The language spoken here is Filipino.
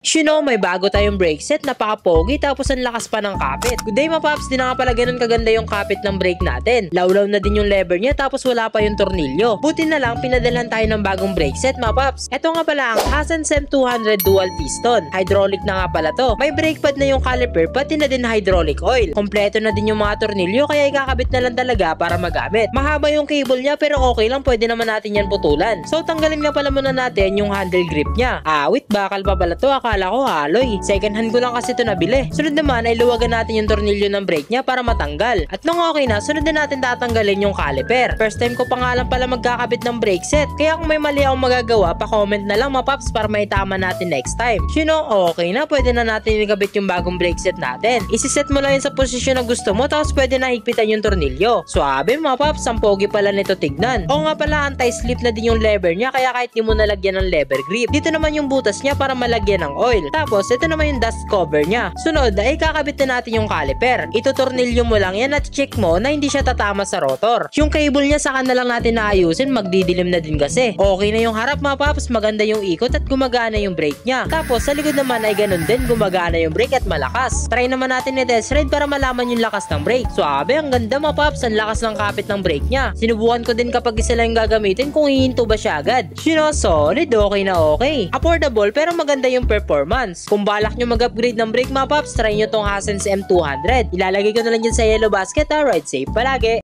You know, may bago tayong brake set, napaka-pogi tapos ang lakas pa ng kapit. Good day mga paps, di na nga pala ganun kaganda yung kapit ng brake natin. Lawlaw na din yung lever niya tapos wala pa yung tornilyo. Buti na lang pinadalhan tayo ng bagong brake set mga paps. Ito nga pala ang Hasen's M200 dual piston. Hydraulic na nga pala to. May brake pad na yung caliper pati na din hydraulic oil. Kompleto na din yung mga tornilyo kaya ikakabit na lang talaga para magamit. Mahaba yung cable niya pero okay lang, pwede naman natin yan putulan. So tanggalin nga pala muna natin yung handle grip niya. Wait, bakal pa pala to, akala ko alloy. Second hand ko lang kasi ito nabili. Sunod naman ay luwagan natin yung tornilyo ng brake niya para matanggal. At nung okay na, sunod na natin tatanggalin yung caliper. First time ko pa nga lang pala magkakabit ng brake set. Kaya kung may mali akong magagawa, pa-comment na lang mga paps para maitama natin next time. You know, okay na, pwede na natin ikabit yung bagong brake set natin. Isiset mo lang yun sa posisyon na gusto mo tapos pwede na higpitan yung tornilyo. Suabe mga paps, ang pogi pala nito tignan. O nga pala, anti-slip na din yung lever niya kaya kahit di mo nalagyan ng lever grip. Dito naman yung butas niya para malagyan ng oil. Tapos, ito naman yung dust cover niya. Sunod, ay kakabit na natin yung caliper. Itutornilyo mo lang yan at check mo na hindi siya tatama sa rotor. Yung cable niya saka na lang natin naayusin, magdidilim na din kasi. Okay na yung harap mga paps, maganda yung ikot at gumagana yung brake niya. Tapos, sa likod naman ay ganun din, gumagana yung brake at malakas. Try naman natin i-test ride para malaman yung lakas ng brake. Suabe, ang ganda mga paps, ang lakas ng kapit ng brake niya. Sinubukan ko din kapag isa lang yung gagamitin kung hihinto ba siya agad. You know, solid, okay na okay. Affordable pero maganda yung performance. Kung balak nyo mag-upgrade ng brake mga paps, try nyo tong Hasen's M200. Ilalagay ko na lang dyan sa yellow basket. Ride safe palagi!